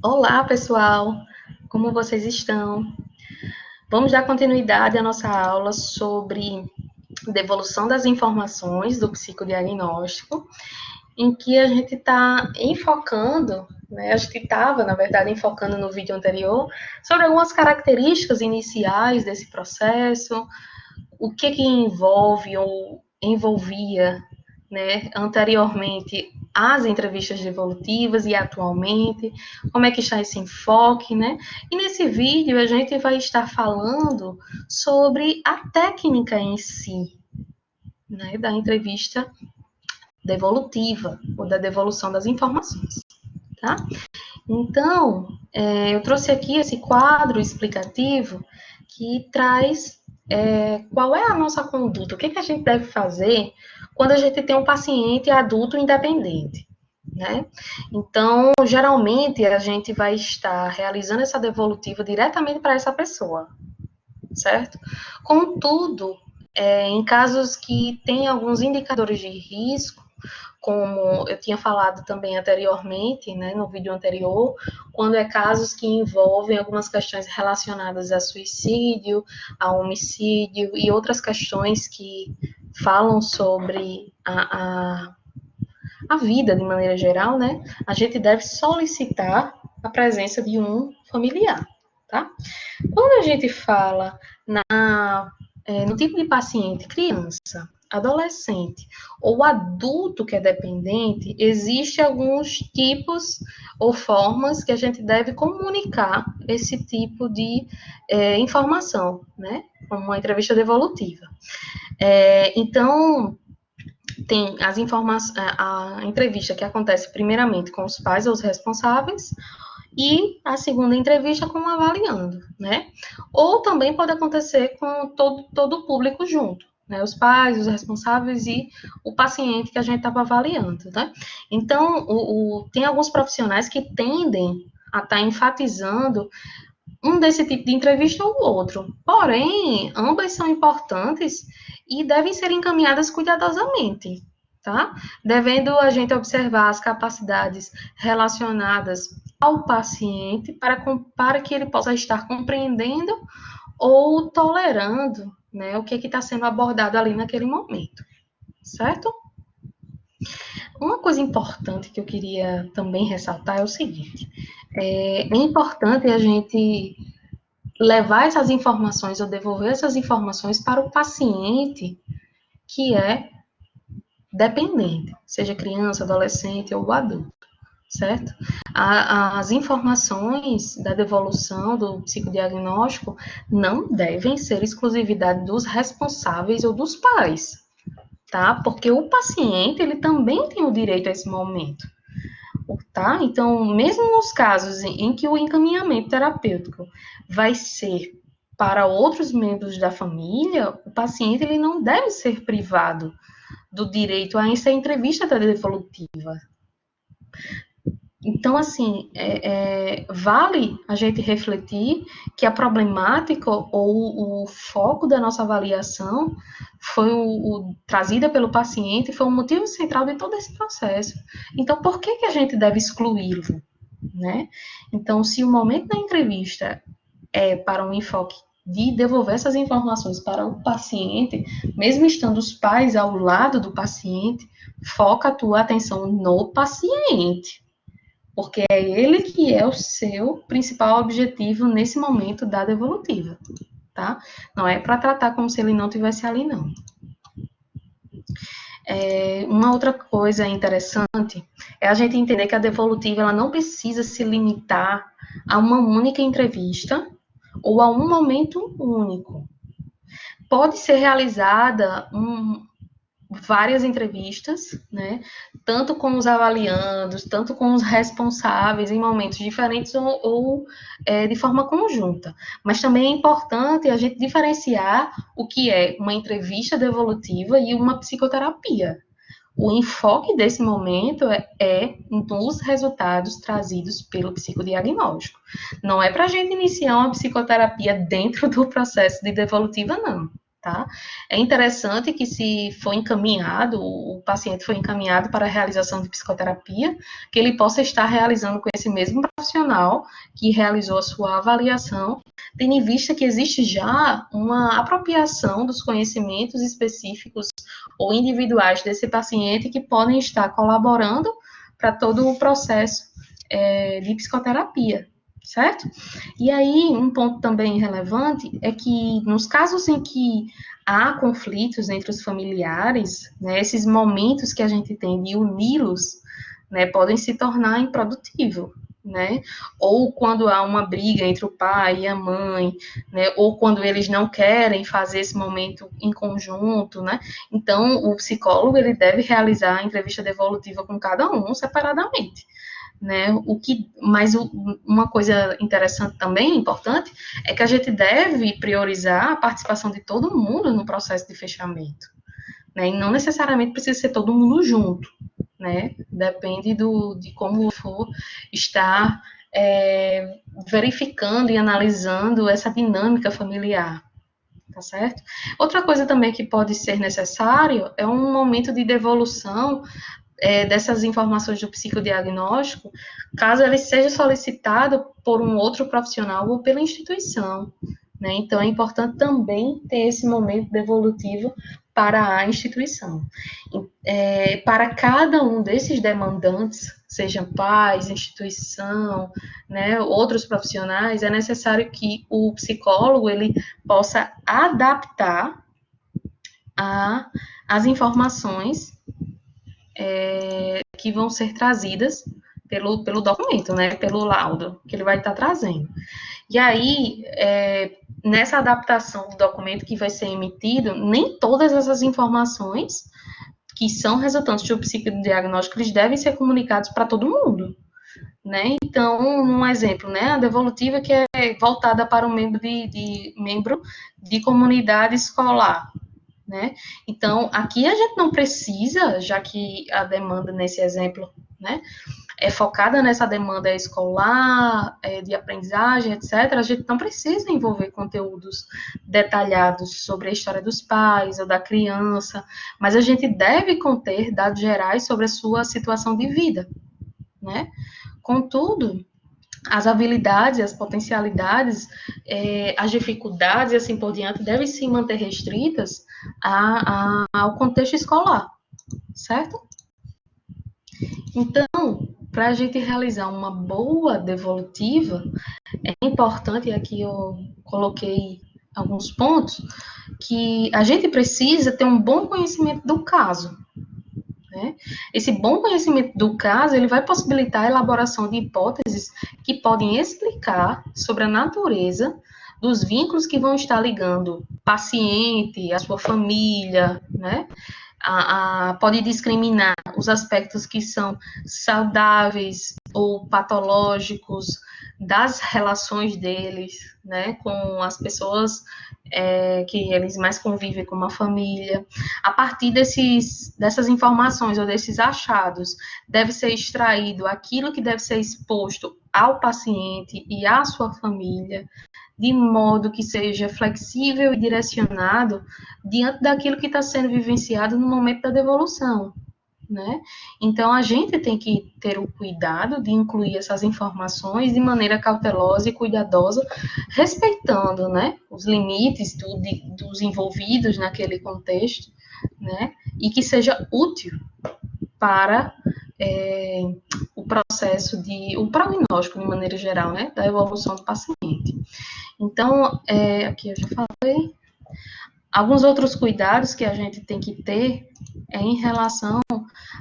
Olá, pessoal! Como vocês estão? Vamos dar continuidade à nossa aula sobre devolução das informações do psicodiagnóstico, em que a gente está enfocando, né, a gente estava, na verdade, enfocando no vídeo anterior, sobre algumas características iniciais desse processo, o que envolve ou envolvia, né, anteriormente as entrevistas devolutivas e atualmente, como é que está esse enfoque, né? E nesse vídeo a gente vai estar falando sobre a técnica em si, né, da entrevista devolutiva ou da devolução das informações, tá? Então, eu trouxe aqui esse quadro explicativo que traz qual é a nossa conduta, o que a gente deve fazer quando a gente tem um paciente adulto independente, né? Então, geralmente, a gente vai estar realizando essa devolutiva diretamente para essa pessoa, certo? Contudo, em casos que tem alguns indicadores de risco, como eu tinha falado também anteriormente, né, no vídeo anterior, quando é casos que envolvem algumas questões relacionadas a suicídio, a homicídio e outras questões que falam sobre a vida de maneira geral, né, a gente deve solicitar a presença de um familiar, tá? Quando a gente fala no tipo de paciente, criança, adolescente ou adulto que é dependente, existem alguns tipos ou formas que a gente deve comunicar esse tipo de informação, né? Como uma entrevista devolutiva. Então, tem as informações, a entrevista que acontece primeiramente com os pais ou os responsáveis, e a segunda entrevista com o avaliando, né? Ou também pode acontecer com todo o público junto, né? Os pais, os responsáveis e o paciente que a gente estava avaliando, né? Então, tem alguns profissionais que tendem a estar enfatizando um desse tipo de entrevista ou outro. Porém, ambas são importantes e devem ser encaminhadas cuidadosamente, tá? Devendo a gente observar as capacidades relacionadas ao paciente para que ele possa estar compreendendo ou tolerando, né, o que está sendo abordado ali naquele momento, certo? Uma coisa importante que eu queria também ressaltar é o seguinte: é importante a gente levar essas informações ou devolver essas informações para o paciente que é dependente, seja criança, adolescente ou adulto, certo? As informações da devolução do psicodiagnóstico não devem ser exclusividade dos responsáveis ou dos pais, tá? Porque o paciente, ele também tem o direito a esse momento, tá? Então, mesmo nos casos em que o encaminhamento terapêutico vai ser para outros membros da família, o paciente ele não deve ser privado do direito a essa entrevista devolutiva. Então, assim, vale a gente refletir que a problemática ou o foco da nossa avaliação foi trazida pelo paciente, foi o motivo central de todo esse processo. Então, por que a gente deve excluí-lo, né? Então, se o momento da entrevista é para um enfoque de devolver essas informações para o paciente, mesmo estando os pais ao lado do paciente, foca a tua atenção no paciente, porque é ele que é o seu principal objetivo nesse momento da devolutiva, tá? Não é para tratar como se ele não tivesse ali, não. Uma outra coisa interessante é a gente entender que a devolutiva ela não precisa se limitar a uma única entrevista ou a um momento único. Pode ser realizada várias entrevistas, né? Tanto com os avaliandos, tanto com os responsáveis em momentos diferentes ou de forma conjunta. Mas também é importante a gente diferenciar o que é uma entrevista devolutiva e uma psicoterapia. O enfoque desse momento é nos resultados trazidos pelo psicodiagnóstico. Não é para a gente iniciar uma psicoterapia dentro do processo de devolutiva, não. tá? É interessante que se for encaminhado, o paciente foi encaminhado para a realização de psicoterapia, que ele possa estar realizando com esse mesmo profissional que realizou a sua avaliação, tendo em vista que existe já uma apropriação dos conhecimentos específicos ou individuais desse paciente que podem estar colaborando para todo o processo de psicoterapia, certo? E aí, um ponto também relevante é que nos casos em que há conflitos entre os familiares, né, esses momentos que a gente tem de uni-los, né, podem se tornar improdutivos, né? Ou quando há uma briga entre o pai e a mãe, né? Ou quando eles não querem fazer esse momento em conjunto, né? Então, o psicólogo, ele deve realizar a entrevista devolutiva com cada um separadamente, né? Uma coisa interessante também, importante, é que a gente deve priorizar a participação de todo mundo no processo de fechamento, né? E não necessariamente precisa ser todo mundo junto, né? Depende de como for estar verificando e analisando essa dinâmica familiar, tá certo? Outra coisa também que pode ser necessário é um momento de devolução dessas informações do psicodiagnóstico, caso ele seja solicitado por um outro profissional ou pela instituição, né? Então, é importante também ter esse momento devolutivo para a instituição. Para cada um desses demandantes, sejam pais, instituição, né, outros profissionais, é necessário que o psicólogo ele possa adaptar as informações que vão ser trazidas pelo documento, né, pelo laudo que ele vai estar trazendo. E aí, nessa adaptação do documento que vai ser emitido, nem todas essas informações que são resultantes do psicodiagnóstico, eles devem ser comunicados para todo mundo, né? Então, um exemplo, né, a devolutiva que é voltada para um membro de comunidade escolar, né? Então, aqui a gente não precisa, já que a demanda nesse exemplo, né, é focada nessa demanda escolar, de aprendizagem, etc., a gente não precisa envolver conteúdos detalhados sobre a história dos pais ou da criança, mas a gente deve conter dados gerais sobre a sua situação de vida, né? Contudo, as habilidades, as potencialidades, as dificuldades e assim por diante devem se manter restritas ao contexto escolar, certo? Então, para a gente realizar uma boa devolutiva, é importante, e aqui eu coloquei alguns pontos, que a gente precisa ter um bom conhecimento do caso, né? Esse bom conhecimento do caso, ele vai possibilitar a elaboração de hipóteses que podem explicar sobre a natureza dos vínculos que vão estar ligando o paciente, a sua família, né? Pode discriminar os aspectos que são saudáveis ou patológicos das relações deles, né, com as pessoas que eles mais convivem como a família. A partir dessas informações ou desses achados, deve ser extraído aquilo que deve ser exposto ao paciente e à sua família, de modo que seja flexível e direcionado diante daquilo que está sendo vivenciado no momento da devolução, né? Então, a gente tem que ter o cuidado de incluir essas informações de maneira cautelosa e cuidadosa, respeitando, né, os limites dos envolvidos naquele contexto, né, e que seja útil para o processo o prognóstico, de maneira geral, né, da evolução do paciente. Então, aqui eu já falei. Alguns outros cuidados que a gente tem que ter em relação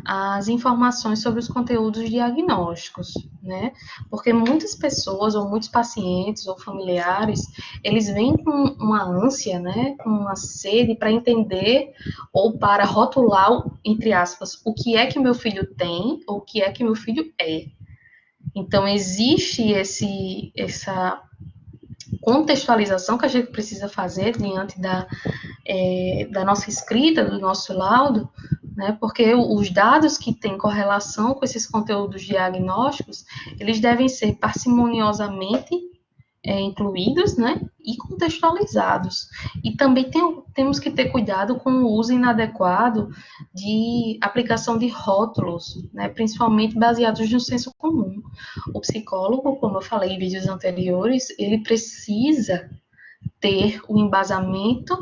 às informações sobre os conteúdos diagnósticos, né? Porque muitas pessoas, ou muitos pacientes, ou familiares, eles vêm com uma ânsia, né? Com uma sede para entender, ou para rotular, entre aspas, o que é que meu filho tem, ou o que é que meu filho é. Então, existe essa contextualização que a gente precisa fazer diante da nossa escrita, do nosso laudo, né, porque os dados que têm correlação com esses conteúdos diagnósticos, eles devem ser parcimoniosamente incluídos, né, e contextualizados. E também temos que ter cuidado com o uso inadequado de aplicação de rótulos, né, principalmente baseados no senso comum. O psicólogo, como eu falei em vídeos anteriores, ele precisa ter o embasamento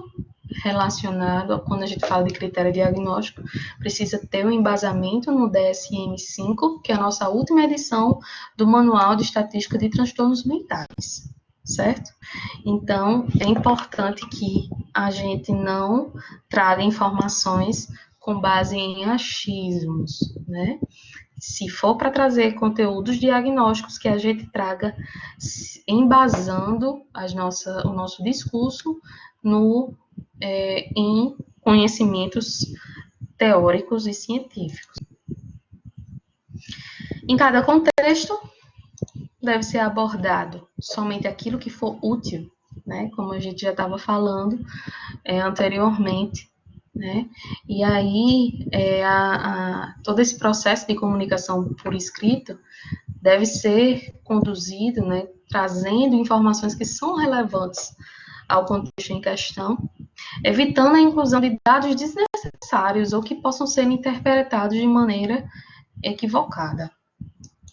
relacionado, quando a gente fala de critério diagnóstico, precisa ter um embasamento no DSM-5, que é a nossa última edição do Manual de Estatística de Transtornos Mentais, certo? Então, é importante que a gente não traga informações com base em achismos, né? Se for para trazer conteúdos diagnósticos, que a gente traga embasando o nosso discurso em conhecimentos teóricos e científicos. Em cada contexto, deve ser abordado somente aquilo que for útil, né? Como a gente já estava falando anteriormente, né? E aí, todo esse processo de comunicação por escrito deve ser conduzido, né, trazendo informações que são relevantes ao contexto em questão, evitando a inclusão de dados desnecessários ou que possam ser interpretados de maneira equivocada,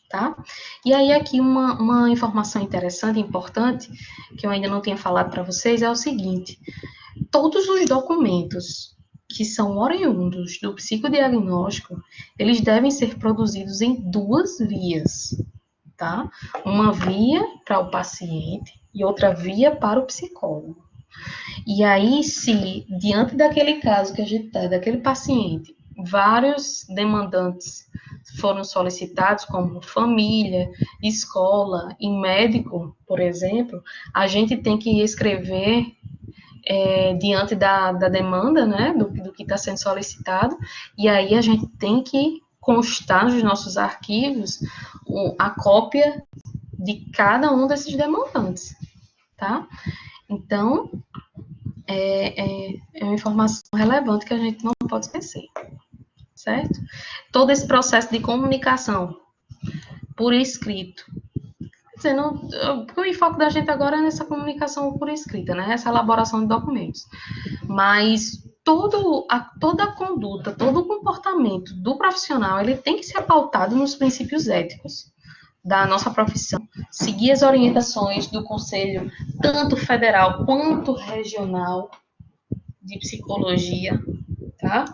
tá? E aí aqui uma informação interessante, importante, que eu ainda não tinha falado para vocês, é o seguinte: todos os documentos que são oriundos do psicodiagnóstico, eles devem ser produzidos em duas vias, tá? Uma via para o paciente e outra via para o psicólogo. E aí, se diante daquele caso que a gente tá, daquele paciente, vários demandantes foram solicitados, como família, escola e médico, por exemplo, a gente tem que escrever diante da demanda, né, do que está sendo solicitado, e aí a gente tem que constar nos nossos arquivos a cópia de cada um desses demandantes, tá? Então, é uma informação relevante que a gente não pode esquecer, certo? Todo esse processo de comunicação por escrito, quer dizer, o enfoque da gente agora é nessa comunicação por escrita, né? Essa elaboração de documentos. Mas toda a conduta, todo o comportamento do profissional, ele tem que ser pautado nos princípios éticos da nossa profissão, seguir as orientações do Conselho, tanto federal quanto regional de psicologia, tá?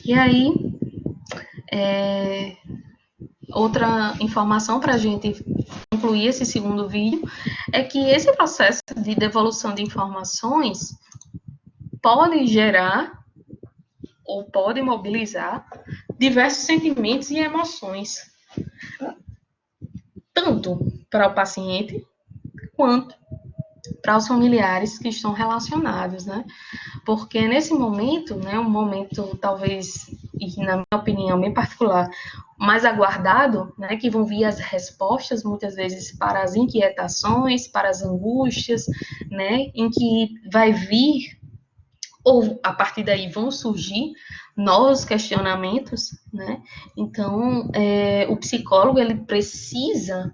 E aí, outra informação para a gente concluir esse segundo vídeo é que esse processo de devolução de informações pode gerar ou pode mobilizar diversos sentimentos e emoções, tanto para o paciente quanto para os familiares que estão relacionados, né? Porque nesse momento, né, um momento talvez, e na minha opinião bem particular, mais aguardado, né, que vão vir as respostas, muitas vezes, para as inquietações, para as angústias, né, em que vai vir, ou a partir daí vão surgir novos questionamentos, né, então, o psicólogo, ele precisa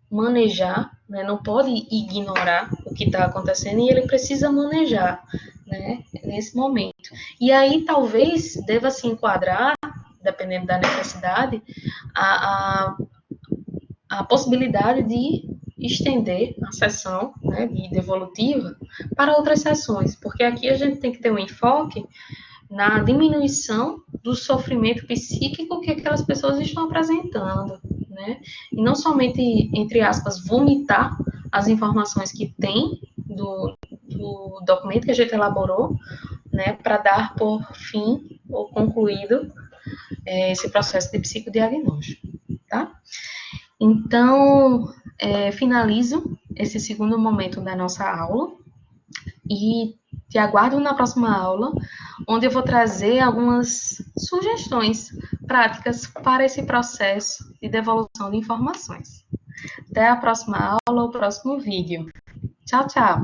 manejar, né, não pode ignorar o que está acontecendo e ele precisa manejar, né, nesse momento. E aí talvez deva se enquadrar, dependendo da necessidade, a possibilidade de estender a sessão, né, de devolutiva para outras sessões, porque aqui a gente tem que ter um enfoque na diminuição do sofrimento psíquico que aquelas pessoas estão apresentando, né? E não somente, entre aspas, vomitar as informações que tem do documento que a gente elaborou, né, para dar por fim ou concluído esse processo de psicodiagnóstico, tá? Então, finalizo esse segundo momento da nossa aula e te aguardo na próxima aula, onde eu vou trazer algumas sugestões práticas para esse processo de devolução de informações. Até a próxima aula ou próximo vídeo. Tchau, tchau!